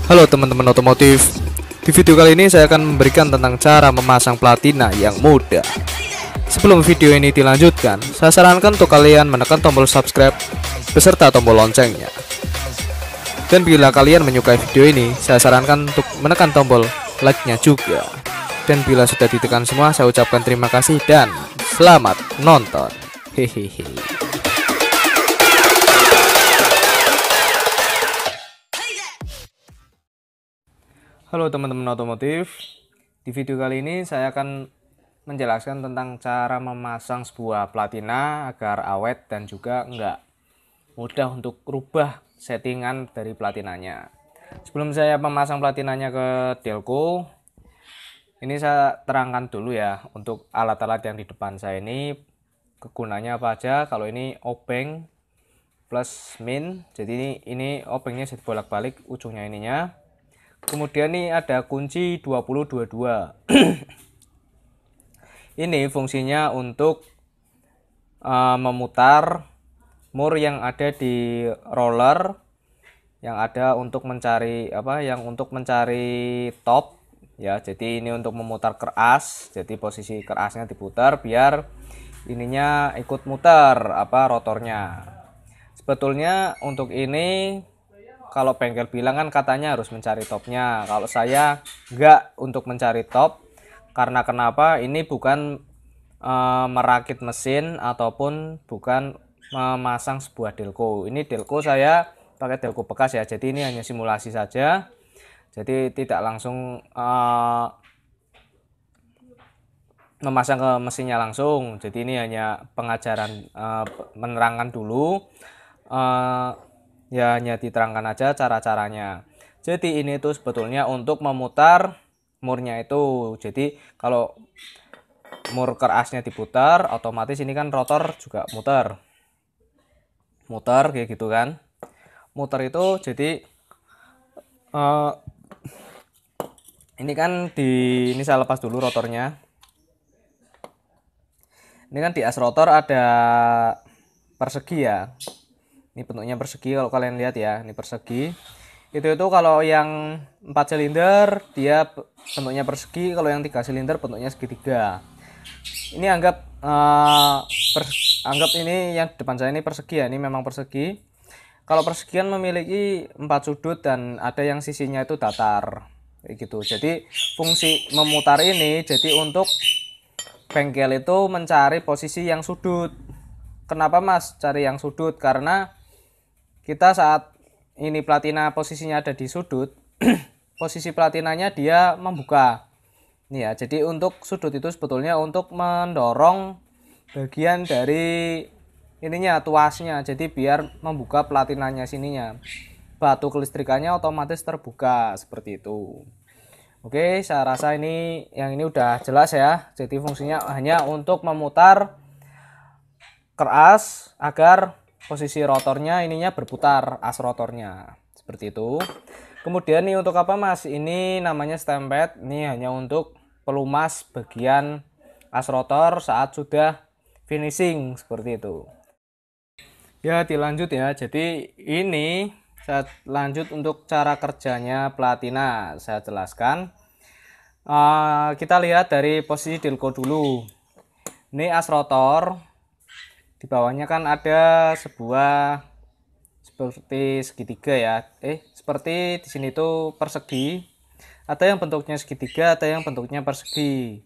Halo teman-teman otomotif. Di video kali ini saya akan memberikan tentang cara memasang platina yang mudah. Sebelum video ini dilanjutkan, saya sarankan untuk kalian menekan tombol subscribe beserta tombol loncengnya. Dan bila kalian menyukai video ini, saya sarankan untuk menekan tombol like-nya juga. Dan bila sudah ditekan semua, saya ucapkan terima kasih dan selamat nonton. Hehehe. Halo teman-teman otomotif. Di video kali ini saya akan menjelaskan tentang cara memasang sebuah platina agar awet dan juga enggak mudah untuk rubah settingan dari platinanya. Sebelum saya memasang platinanya ke Delco, ini saya terangkan dulu ya untuk alat-alat yang di depan saya ini kegunaannya apa aja. Kalau ini obeng plus min, jadi ini obengnya jadi bolak-balik ujungnya ininya. Kemudian ini ada kunci 2022. Ini fungsinya untuk memutar mur yang ada di roller, yang ada untuk mencari top ya. Jadi ini untuk memutar keras, jadi posisi kerasnya diputar biar ininya ikut muter rotornya. Sebetulnya untuk ini kalau bengkel bilang kan katanya harus mencari topnya. Kalau saya enggak untuk mencari top. Karena kenapa? Ini bukan merakit mesin ataupun bukan memasang sebuah Delco. Ini Delco saya pakai Delco bekas ya. Jadi ini hanya simulasi saja. Jadi tidak langsung memasang ke mesinnya langsung. Jadi ini hanya pengajaran, menerangkan dulu. Ya hanya diterangkan aja cara-caranya. Jadi ini tuh sebetulnya untuk memutar murnya itu. Jadi kalau mur kerasnya diputar, otomatis ini kan rotor juga muter kayak gitu kan. Muter itu jadi ini kan ini saya lepas dulu rotornya. Ini kan di as rotor ada persegi ya. Ini bentuknya persegi, kalau kalian lihat ya, ini persegi. Itu kalau yang 4 silinder dia bentuknya persegi, kalau yang 3 silinder bentuknya segitiga. Ini anggap ini yang depan saya ini persegi ya, ini memang persegi. Kalau persegian memiliki 4 sudut dan ada yang sisinya itu datar. Kayak gitu. Jadi fungsi memutar ini jadi untuk bengkel itu mencari posisi yang sudut. Kenapa Mas cari yang sudut? Karena kita saat ini platina posisinya ada di sudut, posisi platinanya dia membuka. Nih ya, jadi untuk sudut itu sebetulnya untuk mendorong bagian dari ininya, tuasnya. Jadi biar membuka platinanya sininya. Batu kelistrikannya otomatis terbuka seperti itu. Oke, saya rasa ini udah jelas ya. Jadi fungsinya hanya untuk memutar keras agar posisi rotornya ininya berputar, as rotornya seperti itu. Kemudian ini untuk apa Mas? Ini namanya stem pad. Ini hanya untuk pelumas bagian as rotor saat sudah finishing seperti itu. Ya dilanjut ya. Jadi ini saya lanjut untuk cara kerjanya platina. Saya jelaskan. Kita lihat dari posisi Delco dulu. Ini as rotor. Di bawahnya kan ada sebuah seperti segitiga ya. Seperti di sini tuh persegi. Ada yang bentuknya segitiga, ada yang bentuknya persegi.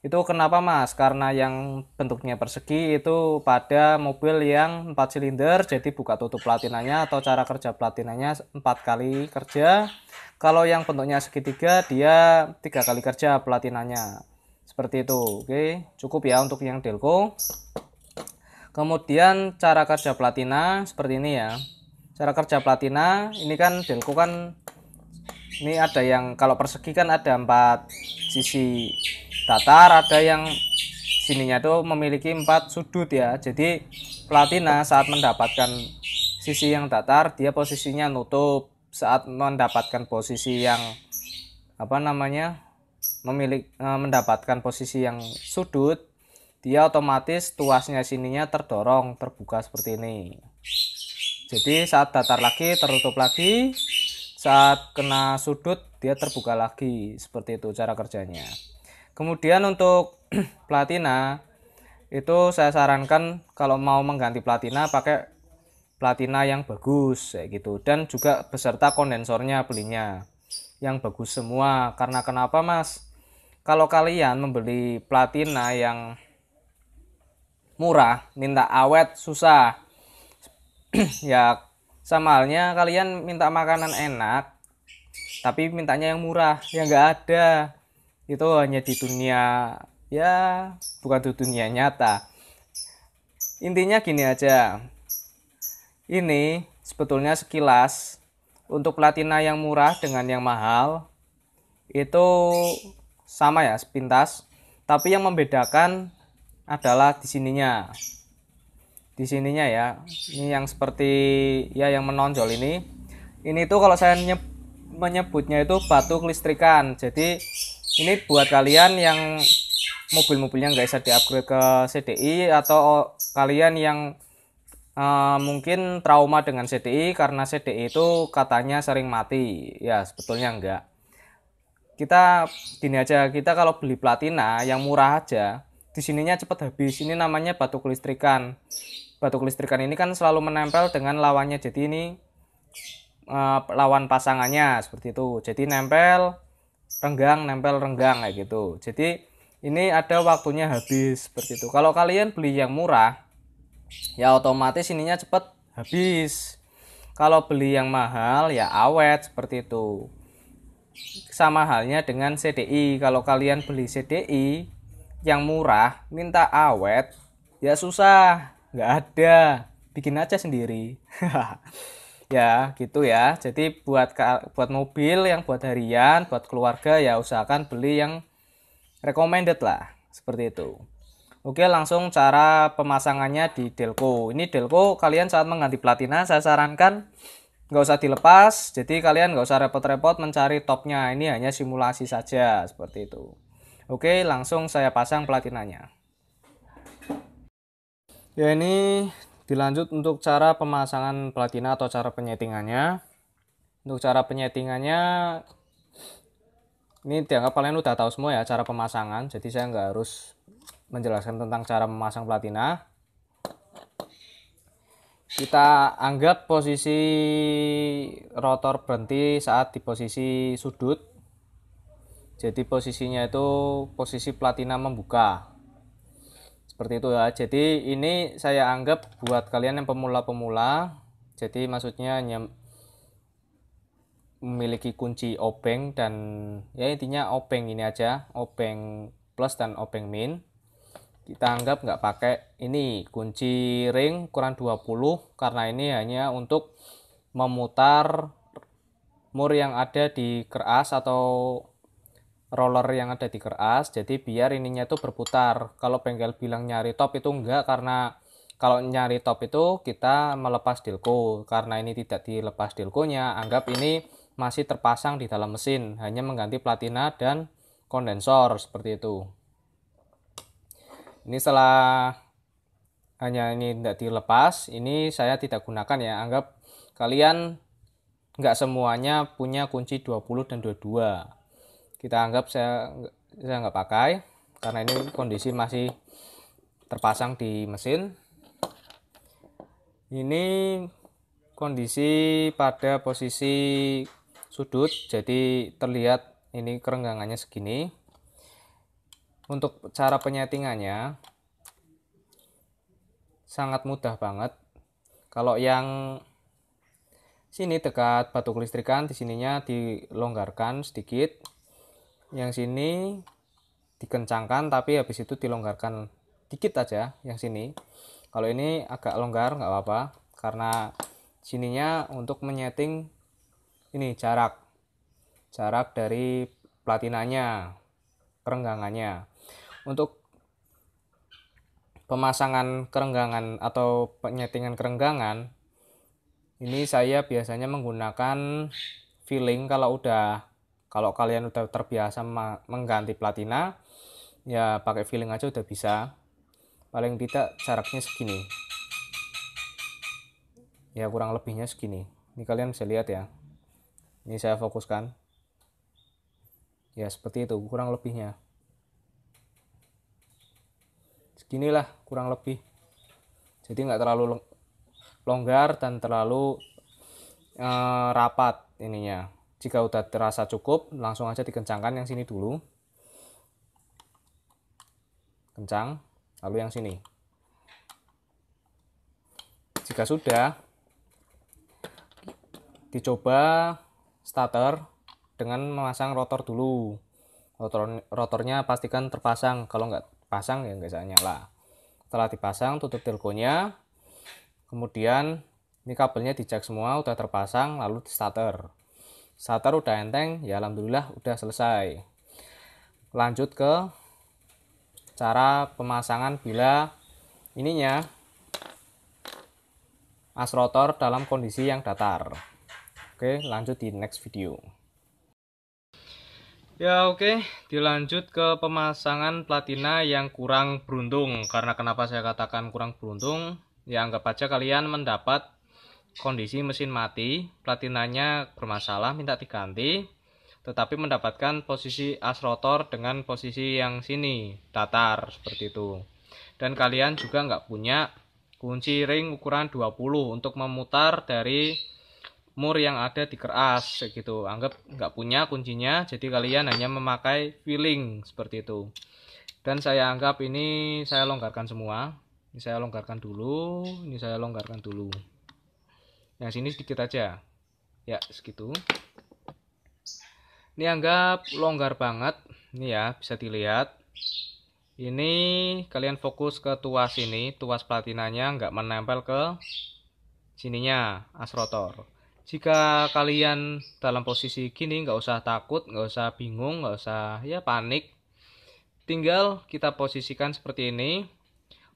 Itu kenapa Mas? Karena yang bentuknya persegi itu pada mobil yang 4 silinder, jadi buka tutup platinanya atau cara kerja platinanya 4 kali kerja. Kalau yang bentuknya segitiga dia 3 kali kerja platinanya. Seperti itu. Oke, cukup ya untuk yang Delco. Kemudian cara kerja platina seperti ini ya. Cara kerja platina ini kan Delco kan ini ada yang kalau persegi kan ada 4 sisi datar, ada yang sininya tuh memiliki 4 sudut ya. Jadi platina saat mendapatkan sisi yang datar dia posisinya nutup. Saat mendapatkan posisi yang mendapatkan posisi yang sudut, dia otomatis tuasnya sininya terdorong, terbuka seperti ini. Jadi saat datar lagi tertutup lagi, saat kena sudut dia terbuka lagi. Seperti itu cara kerjanya. Kemudian untuk platina itu saya sarankan kalau mau mengganti platina pakai platina yang bagus kayak gitu, dan juga beserta kondensornya belinya yang bagus semua. Karena kenapa Mas? Kalau kalian membeli platina yang murah minta awet susah. Ya sama halnya kalian minta makanan enak tapi mintanya yang murah, ya nggak ada. Itu hanya di dunia, ya bukan di dunia nyata. Intinya gini aja, ini sebetulnya sekilas untuk platina yang murah dengan yang mahal itu sama ya sepintas, tapi yang membedakan adalah di sininya ya. Ini yang seperti ya yang menonjol ini tuh kalau saya menyebutnya itu batu kelistrikan. Jadi ini buat kalian yang mobil-mobilnya nggak bisa diupgrade ke CDI, atau kalian yang mungkin trauma dengan CDI karena CDI itu katanya sering mati. Ya sebetulnya enggak. Kita gini aja, kita kalau beli platina yang murah aja di sininya cepet habis. Ini namanya batu kelistrikan. Batu kelistrikan ini kan selalu menempel dengan lawannya, jadi ini lawan pasangannya seperti itu. Jadi nempel renggang kayak gitu. Jadi ini ada waktunya habis seperti itu. Kalau kalian beli yang murah ya otomatis ininya cepet habis. Kalau beli yang mahal ya awet seperti itu. Sama halnya dengan CDI. Kalau kalian beli CDI yang murah minta awet ya susah, nggak ada, bikin aja sendiri. Ya gitu ya. Jadi buat mobil yang buat harian, buat keluarga ya usahakan beli yang recommended lah seperti itu. Oke, langsung cara pemasangannya di Delco. Ini Delco kalian saat mengganti platina saya sarankan nggak usah dilepas, jadi kalian nggak usah repot-repot mencari topnya. Ini hanya simulasi saja seperti itu. Oke, langsung saya pasang platinanya. Ya ini dilanjut untuk cara pemasangan platina atau cara penyetingannya. Untuk cara penyetingannya ini dianggap kalian udah tahu semua ya cara pemasangan, jadi saya nggak harus menjelaskan tentang cara memasang platina. Kita anggap posisi rotor berhenti saat di posisi sudut. Jadi posisinya itu posisi platina membuka. Seperti itu ya. Jadi ini saya anggap buat kalian yang pemula-pemula. Jadi maksudnya hanya memiliki kunci obeng dan ya intinya obeng ini aja, obeng plus dan obeng min. Kita anggap nggak pakai ini kunci ring ukuran 20 karena ini hanya untuk memutar mur yang ada di keras atau roller yang ada di keras, jadi biar ininya tuh berputar. Kalau bengkel bilang nyari top itu enggak, karena kalau nyari top itu kita melepas delco, karena ini tidak dilepas delconya, anggap ini masih terpasang di dalam mesin, hanya mengganti platina dan kondensor seperti itu. Ini setelah hanya ini tidak dilepas, ini saya tidak gunakan ya. Anggap kalian nggak semuanya punya kunci 20 dan 22. Kita anggap saya nggak pakai karena ini kondisi masih terpasang di mesin. Ini kondisi pada posisi sudut, jadi terlihat ini kerenggangannya segini. Untuk cara penyetingannya sangat mudah banget. Kalau yang sini dekat batu kelistrikan, di sininya dilonggarkan sedikit. Yang sini dikencangkan tapi habis itu dilonggarkan dikit aja yang sini. Kalau ini agak longgar nggak apa-apa karena sininya untuk menyeting ini jarak dari platinanya, kerenggangannya. Untuk pemasangan kerenggangan atau penyetingan kerenggangan ini saya biasanya menggunakan filling. Kalau kalian udah terbiasa mengganti platina ya pakai filling aja udah bisa. Paling tidak jaraknya segini ya, kurang lebihnya segini. Ini kalian bisa lihat ya, Ini saya fokuskan. Ya seperti itu kurang lebihnya. Seginilah kurang lebih. Jadi nggak terlalu longgar dan terlalu rapat ininya. Jika udah terasa cukup, langsung aja dikencangkan yang sini dulu. Kencang, lalu yang sini. Jika sudah, dicoba starter dengan memasang rotor dulu. Rotornya pastikan terpasang, kalau nggak pasang ya nggak bisa nyala. Setelah dipasang, tutup delconya. Kemudian ini kabelnya dicek semua, udah terpasang, lalu di starter. Starter udah enteng, ya alhamdulillah udah selesai. Lanjut ke cara pemasangan bila ininya as rotor dalam kondisi yang datar. Oke, lanjut di next video. Ya oke, dilanjut ke pemasangan platina yang kurang beruntung. Karena kenapa saya katakan kurang beruntung? Ya anggap aja kalian mendapat kondisi mesin mati, platinanya bermasalah, minta diganti, tetapi mendapatkan posisi as rotor dengan posisi yang sini, datar, seperti itu. Dan kalian juga nggak punya kunci ring ukuran 20 untuk memutar dari mur yang ada di keras, gitu. Anggap nggak punya kuncinya, jadi kalian hanya memakai feeling, seperti itu. Dan saya anggap ini saya longgarkan semua. Ini saya longgarkan dulu, ini saya longgarkan dulu. Yang sini sedikit aja, ya segitu. Ini anggap longgar banget, ini ya bisa dilihat. Ini kalian fokus ke tuas ini, tuas platinanya nggak menempel ke sininya as rotor. Jika kalian dalam posisi gini nggak usah takut, nggak usah bingung, nggak usah ya panik. Tinggal kita posisikan seperti ini,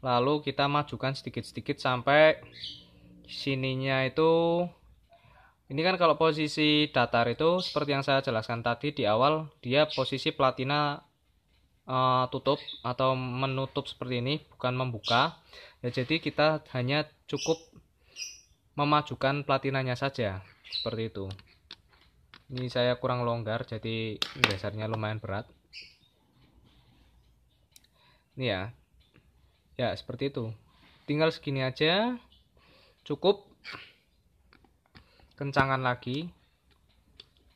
lalu kita majukan sedikit-sedikit sampai sininya itu. Ini kan kalau posisi datar itu seperti yang saya jelaskan tadi di awal, dia posisi platina tutup atau menutup seperti ini, bukan membuka. Ya jadi kita hanya cukup memajukan platinanya saja, seperti itu. Ini saya kurang longgar, jadi dasarnya lumayan berat. Ini ya. Ya, seperti itu. Tinggal segini aja. Cukup. Kencangkan lagi,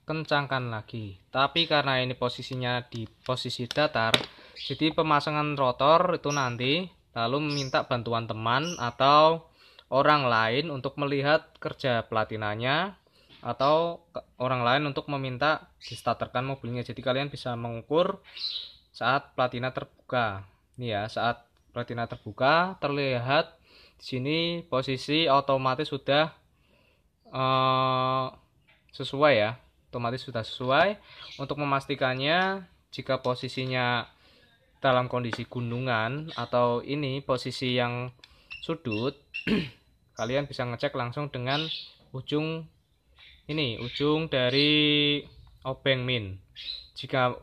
kencangkan lagi. Tapi karena ini posisinya di posisi datar, jadi pemasangan rotor itu nanti lalu meminta bantuan teman atau orang lain untuk melihat kerja platinanya, atau orang lain untuk meminta distarterkan mobilnya. Jadi kalian bisa mengukur saat platina terbuka. Ini ya, saat platina terbuka terlihat di sini posisi otomatis sudah sesuai ya, otomatis sudah sesuai. Untuk memastikannya, jika posisinya dalam kondisi gunungan atau ini posisi yang sudut, kalian bisa ngecek langsung dengan ujung ini, ujung dari obeng min. Jika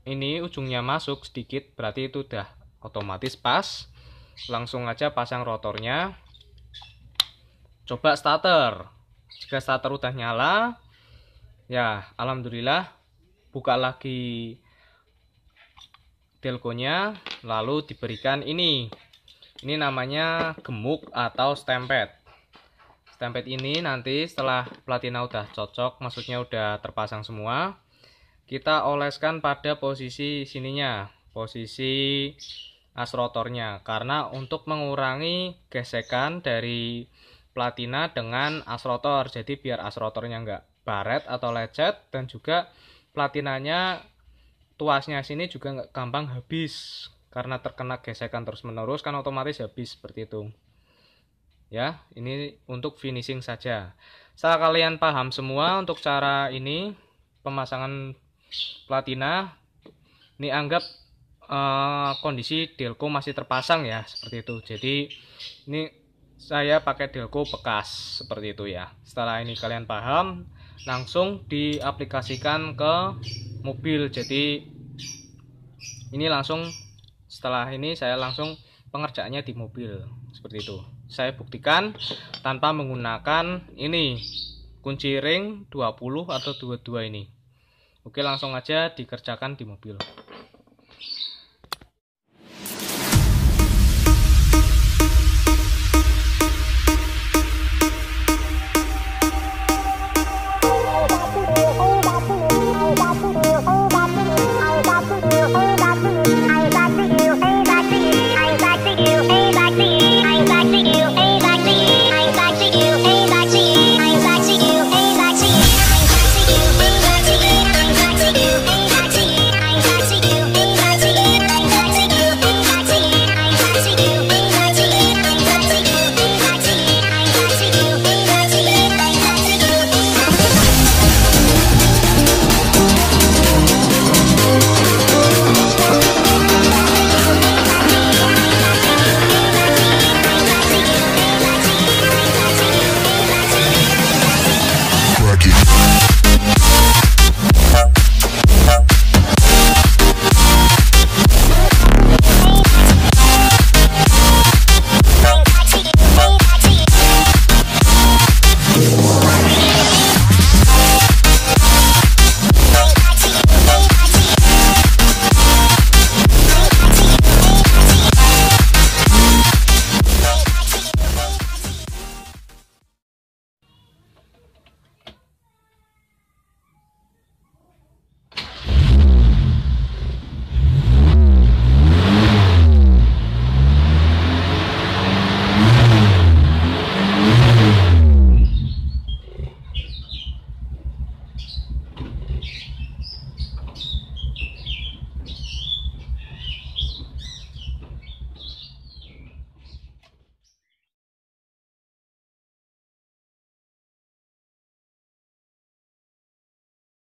ini ujungnya masuk sedikit, berarti itu udah otomatis pas. Langsung aja pasang rotornya. Coba starter. Jika starter udah nyala, ya alhamdulillah, buka lagi delconya, lalu diberikan ini. Ini namanya gemuk atau stempet. Stempet ini nanti setelah platina udah cocok, maksudnya udah terpasang semua, kita oleskan pada posisi sininya, posisi as rotornya, karena untuk mengurangi gesekan dari platina dengan as rotor. Jadi biar as rotornya nggak baret atau lecet, dan juga platinanya tuasnya sini juga nggak gampang habis karena terkena gesekan terus menerus, kan otomatis habis seperti itu ya. Ini untuk finishing saja. Setelah kalian paham semua untuk cara ini pemasangan platina, ini anggap kondisi delco masih terpasang ya, seperti itu. Jadi ini saya pakai delco bekas seperti itu ya. Setelah ini kalian paham, langsung diaplikasikan ke mobil. Jadi ini langsung, setelah ini saya langsung pengerjaannya di mobil seperti itu. Saya buktikan tanpa menggunakan ini kunci ring 20 atau 22 ini. Oke, langsung aja dikerjakan di mobil.